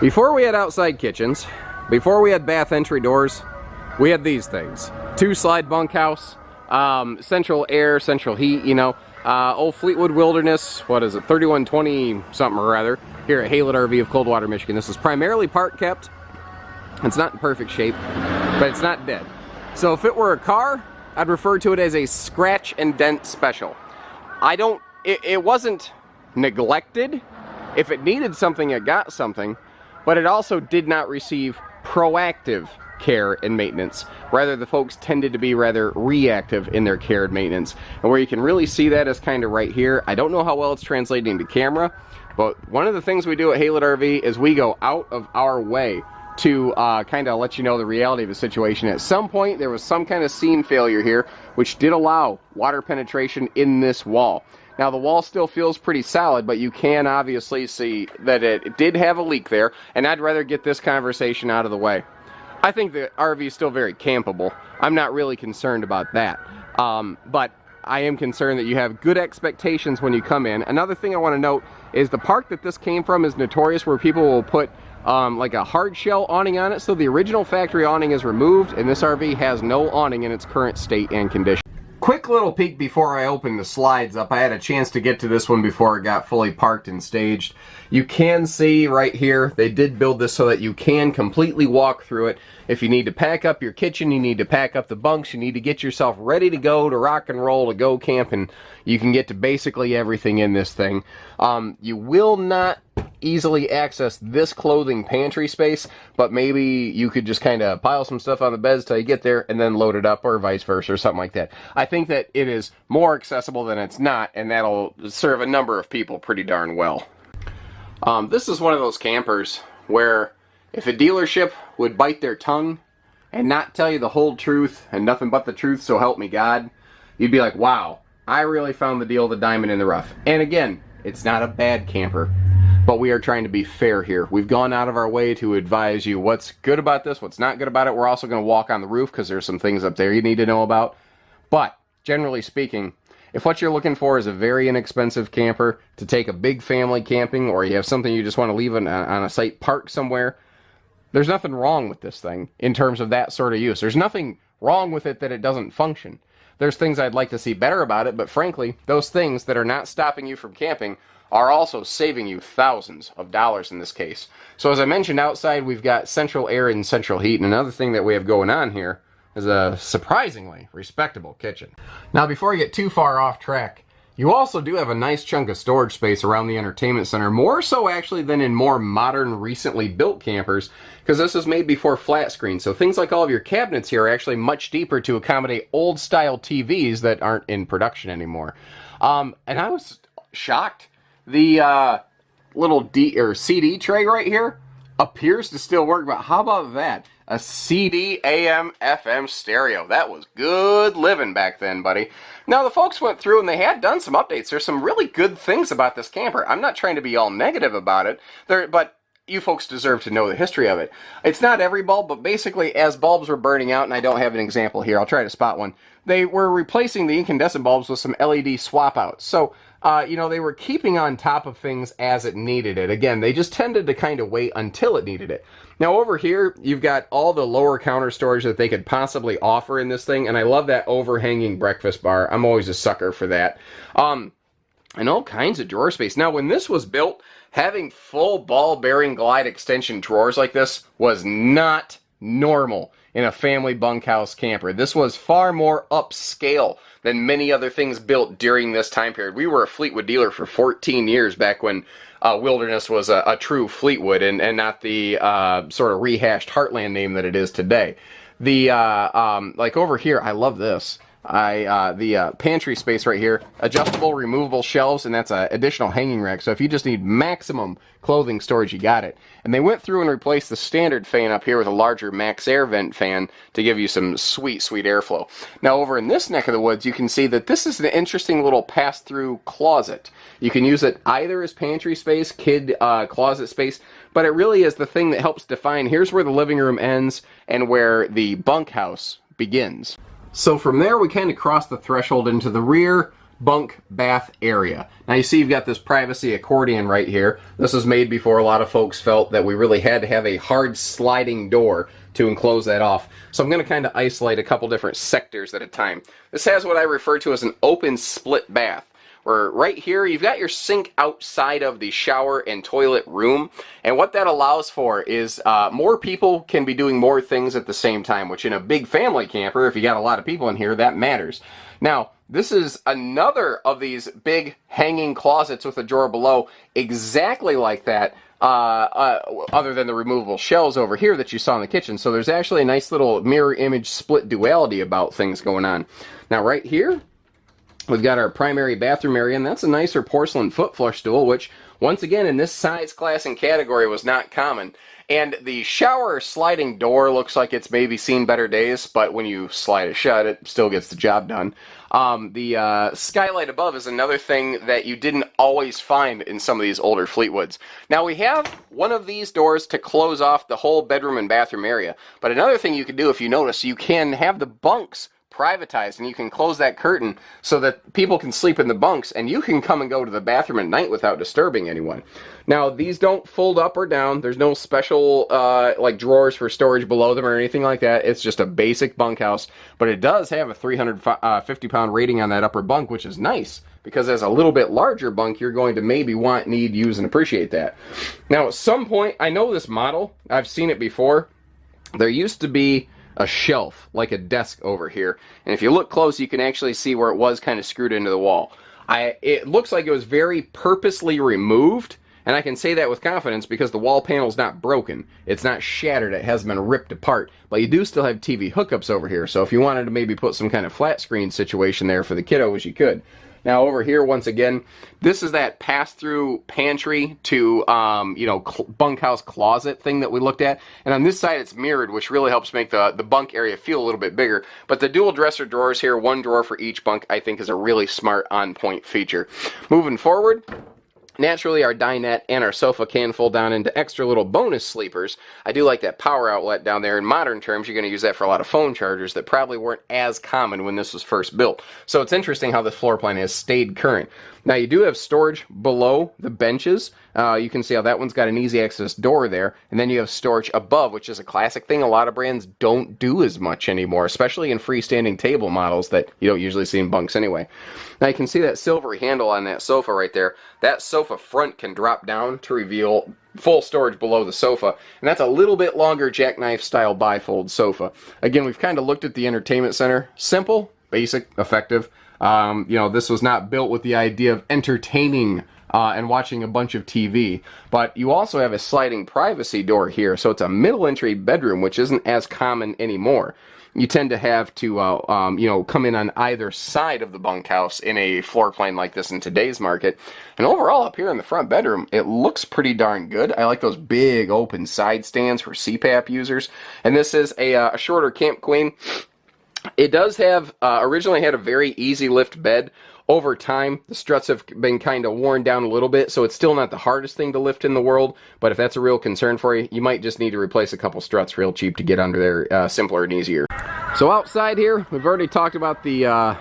Before we had outside kitchens, before we had bath entry doors, we had these things. 2-slide bunkhouse, central air, central heat, you know. Old Fleetwood Wilderness, what is it, 3120 something or other, here at Skylight RV of Coldwater, Michigan. This is primarily park kept. It's not in perfect shape, but it's not dead. So if it were a car, I'd refer to it as a scratch and dent special. It wasn't neglected. If it needed something, it got something. But it also did not receive proactive care and maintenance. Rather, the folks tended to be rather reactive in their care and maintenance. And where you can really see that is kind of right here. I don't know how well it's translating to camera, but one of the things we do at Skylight RV is we go out of our way to kind of let you know the reality of the situation. At some point, there was some kind of seam failure here, which did allow water penetration in this wall. Now, the wall still feels pretty solid, but you can obviously see that it did have a leak there, and I'd rather get this conversation out of the way. I think the RV is still very campable. I'm not really concerned about that. But I am concerned that you have good expectations when you come in. Another thing I want to note is the park that this came from is notorious where people will put like a hard shell awning on it. So the original factory awning is removed, and this RV has no awning in its current state and condition. Quick little peek before I open the slides up. I had a chance to get to this one before it got fully parked and staged. You can see right here, they did build this so that you can completely walk through it. If you need to pack up your kitchen, you need to pack up the bunks, you need to get yourself ready to go, to rock and roll, to go camping, you can get to basically everything in this thing. You will not easily access this clothing pantry space, but maybe you could just kind of pile some stuff on the beds till you get there and then load it up, or vice versa, or something like that. I think that it is more accessible than it's not, and that'll serve a number of people pretty darn well. This is one of those campers where if a dealership would bite their tongue and not tell you the whole truth and nothing but the truth, so help me God, you'd be like, wow, I really found the deal, the diamond in the rough. And again, it's not a bad camper, but we are trying to be fair here. We've gone out of our way to advise you what's good about this, what's not good about it. We're also going to walk on the roof because there's some things up there you need to know about. But generally speaking, if what you're looking for is a very inexpensive camper to take a big family camping, or you have something you just want to leave on a site park somewhere, there's nothing wrong with this thing in terms of that sort of use. There's nothing wrong with it that it doesn't function. There's things I'd like to see better about it, but frankly, those things that are not stopping you from camping are also saving you thousands of dollars in this case. So as I mentioned, outside we've got central air and central heat, and another thing that we have going on here is a surprisingly respectable kitchen. Now, before I get too far off track, you also do have a nice chunk of storage space around the entertainment center, more so actually than in more modern, recently built campers, because this was made before flat screen. So things like all of your cabinets here are actually much deeper to accommodate old style TVs that aren't in production anymore. And I was shocked. The little CD tray right here appears to still work, but how about that? A CD AM FM stereo. That was good living back then, buddy. Now, the folks went through and they had done some updates. There's some really good things about this camper. I'm not trying to be all negative about it, but you folks deserve to know the history of it. It's not every bulb, but basically as bulbs were burning out, and I don't have an example here, I'll try to spot one, they were replacing the incandescent bulbs with some LED swap outs. So, you know, they were keeping on top of things as it needed it. Again, they just tended to kind of wait until it needed it. Now over here, you've got all the lower counter storage that they could possibly offer in this thing, and I love that overhanging breakfast bar. I'm always a sucker for that. And all kinds of drawer space. Now, when this was built, having full ball bearing glide extension drawers like this was not normal in a family bunkhouse camper. This was far more upscale than many other things built during this time period. We were a Fleetwood dealer for 14 years back when Wilderness was a true Fleetwood and not the sort of rehashed Heartland name that it is today. The like over here, I love this. The pantry space right here, adjustable, removable shelves, and that's an additional hanging rack. So if you just need maximum clothing storage, you got it. And they went through and replaced the standard fan up here with a larger max air vent fan to give you some sweet, sweet airflow. Now over in this neck of the woods, you can see that this is an interesting little pass-through closet. You can use it either as pantry space, kid closet space, but it really is the thing that helps define, here's where the living room ends and where the bunkhouse begins. So from there, we kind of cross the threshold into the rear, bunk bath area. Now you see you've got this privacy accordion right here. This was made before a lot of folks felt that we really had to have a hard sliding door to enclose that off. So I'm going to kind of isolate a couple different sectors at a time. This has what I refer to as an open split bath, where right here you've got your sink outside of the shower and toilet room, and what that allows for is more people can be doing more things at the same time, which in a big family camper, if you got a lot of people in here, that matters. Now, this is another of these big hanging closets with a drawer below, exactly like that, other than the removable shelves over here that you saw in the kitchen. So there's actually a nice little mirror image split duality about things going on. Now right here, we've got our primary bathroom area, and that's a nicer porcelain foot flush stool, which, once again, in this size, class, and category was not common. And the shower sliding door looks like it's maybe seen better days, but when you slide it shut, it still gets the job done. The skylight above is another thing that you didn't always find in some of these older Fleetwoods. Now, we have one of these doors to close off the whole bedroom and bathroom area, but another thing you can do, if you notice, you can have the bunks privatized, and you can close that curtain so that people can sleep in the bunks and you can come and go to the bathroom at night without disturbing anyone. Now, these don't fold up or down. There's no special like drawers for storage below them or anything like that. It's just a basic bunkhouse, but it does have a 350-pound rating on that upper bunk, which is nice, because as a little bit larger bunk, you're going to maybe want, need, use, and appreciate that. Now, at some point, I know this model, I've seen it before. There used to be a shelf, like a desk over here, and if you look close, you can actually see where it was kind of screwed into the wall. It looks like it was very purposely removed, and I can say that with confidence because the wall panel's not broken. It's not shattered, it hasn't been ripped apart, but you do still have TV hookups over here, so if you wanted to maybe put some kind of flat screen situation there for the kiddos, you could. Now over here, once again, this is that pass-through pantry to, bunkhouse closet thing that we looked at. And on this side, it's mirrored, which really helps make the bunk area feel a little bit bigger. But the dual dresser drawers here, one drawer for each bunk, I think is a really smart on-point feature. Moving forward, naturally, our dinette and our sofa can fold down into extra little bonus sleepers. I do like that power outlet down there. In modern terms, you're going to use that for a lot of phone chargers that probably weren't as common when this was first built. So it's interesting how the floor plan has stayed current. Now, you do have storage below the benches. You can see how that one's got an easy access door there. And then you have storage above, which is a classic thing a lot of brands don't do as much anymore, especially in freestanding table models that you don't usually see in bunks anyway. Now, you can see that silvery handle on that sofa right there. That sofa front can drop down to reveal full storage below the sofa, and that's a little bit longer jackknife style bifold sofa. Again, we've kind of looked at the entertainment center. Simple, basic, effective. This was not built with the idea of entertaining and watching a bunch of TV, but you also have a sliding privacy door here, so it's a middle entry bedroom, which isn't as common anymore. You tend to have to, come in on either side of the bunkhouse in a floor plan like this in today's market. And overall, up here in the front bedroom, it looks pretty darn good. I like those big open side stands for CPAP users. And this is a shorter Camp Queen. It does have, originally had a very easy lift bed. Over time, the struts have been kind of worn down a little bit, so it's still not the hardest thing to lift in the world, but if that's a real concern for you, you might just need to replace a couple struts real cheap to get under there simpler and easier. So outside here, we've already talked about the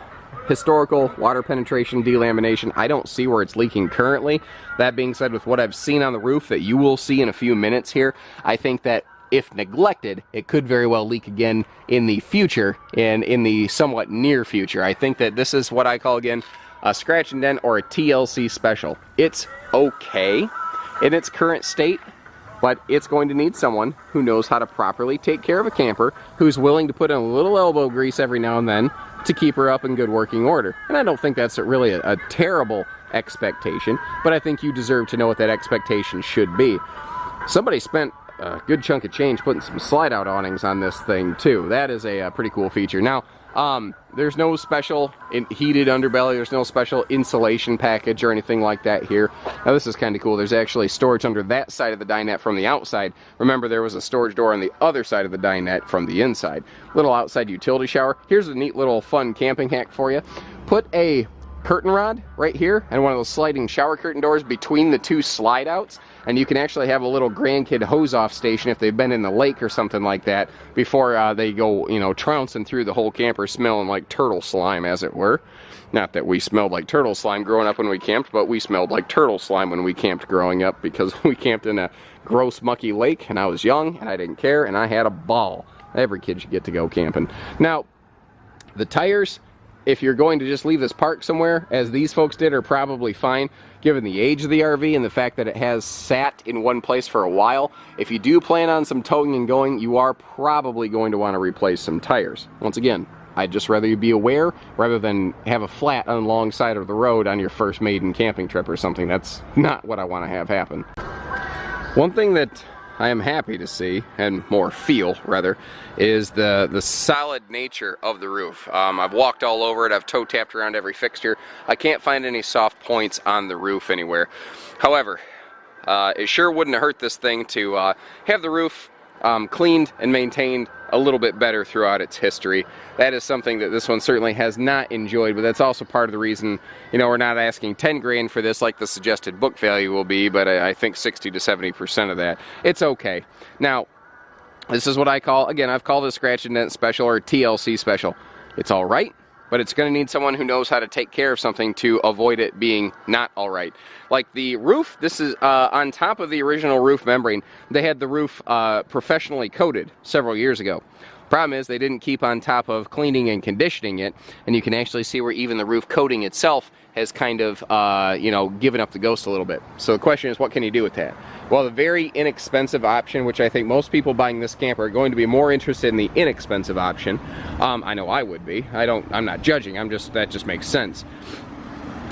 historical water penetration delamination. I don't see where it's leaking currently. That being said, with what I've seen on the roof that you will see in a few minutes here, I think that if neglected, it could very well leak again in the future, and in the somewhat near future. I think that this is what I call, again, a scratch and dent or a TLC special. It's okay in its current state, but it's going to need someone who knows how to properly take care of a camper, who's willing to put in a little elbow grease every now and then to keep her up in good working order. And I don't think that's really a terrible expectation, but I think you deserve to know what that expectation should be. Somebody spent a good chunk of change putting some slide-out awnings on this thing, too. That is a pretty cool feature. Now, there's no special heated underbelly. There's no special insulation package or anything like that here. Now, this is kind of cool. There's actually storage under that side of the dinette from the outside. Remember, there was a storage door on the other side of the dinette from the inside. Little outside utility shower. Here's a neat little fun camping hack for you. Put a curtain rod right here and one of those sliding shower curtain doors between the two slide outs, and you can actually have a little grandkid hose-off station if they've been in the lake or something like that before they go, you know, trouncing through the whole camper smelling like turtle slime, as it were. Not that we smelled like turtle slime growing up when we camped, but we smelled like turtle slime when we camped growing up because we camped in a gross, mucky lake, and I was young, and I didn't care, and I had a ball. Every kid should get to go camping. Now, the tires, if you're going to just leave this parked somewhere, as these folks did, are probably fine, given the age of the RV and the fact that it has sat in one place for a while. If you do plan on some towing and going, you are probably going to want to replace some tires. Once again, I'd just rather you be aware rather than have a flat on the long side of the road on your first maiden camping trip or something. That's not what I want to have happen. One thing that I am happy to see, and more feel rather, is the solid nature of the roof. I've walked all over it, I've toe tapped around every fixture. I can't find any soft points on the roof anywhere. However, it sure wouldn't hurt this thing to have the roof cleaned and maintained a little bit better throughout its history. That is something that this one certainly has not enjoyed, but that's also part of the reason, you know, we're not asking 10 grand for this like the suggested book value will be, but I think 60 to 70% of that. It's okay. Now, this is what I call, again, I've called it a scratch and dent special or TLC special. It's all right, but it's going to need someone who knows how to take care of something to avoid it being not all right. Like the roof, this is on top of the original roof membrane. They had the roof professionally coated several years ago. Problem is they didn't keep on top of cleaning and conditioning it, and you can actually see where even the roof coating itself has kind of, you know, given up the ghost a little bit. So the question is, what can you do with that? Well, the very inexpensive option, which I think most people buying this camper are going to be more interested in the inexpensive option. I know I would be. I'm not judging. That just makes sense.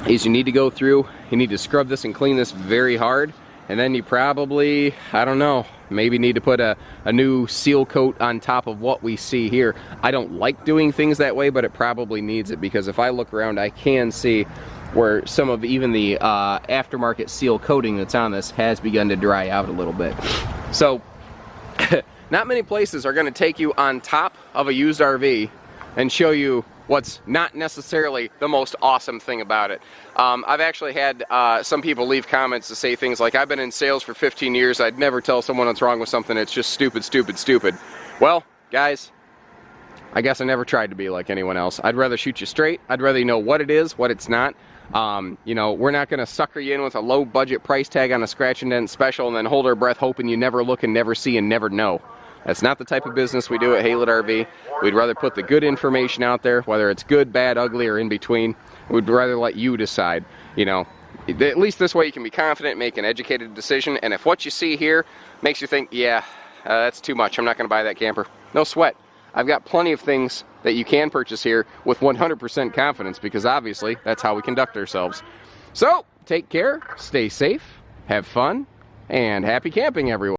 Is you need to go through, you need to scrub this and clean this very hard, and then you probably, I don't know, maybe need to put a new seal coat on top of what we see here. I don't like doing things that way, but it probably needs it, because if I look around, I can see where some of even the aftermarket seal coating that's on this has begun to dry out a little bit. So, not many places are going to take you on top of a used RV and show you what's not necessarily the most awesome thing about it. I've actually had some people leave comments to say things like, I've been in sales for 15 years, I'd never tell someone what's wrong with something, it's just stupid, stupid, stupid. Well, guys, I guess I never tried to be like anyone else. I'd rather shoot you straight. I'd rather you know what it is, what it's not. You know, we're not going to sucker you in with a low budget price tag on a scratch and dent special and then hold our breath hoping you never look and never see and never know. That's not the type of business we do at Haylet RV. We'd rather put the good information out there, whether it's good, bad, ugly, or in between. We'd rather let you decide. You know, at least this way you can be confident, make an educated decision, and if what you see here makes you think, yeah, that's too much, I'm not going to buy that camper, no sweat. I've got plenty of things that you can purchase here with 100% confidence, because obviously that's how we conduct ourselves. So, take care, stay safe, have fun, and happy camping, everyone.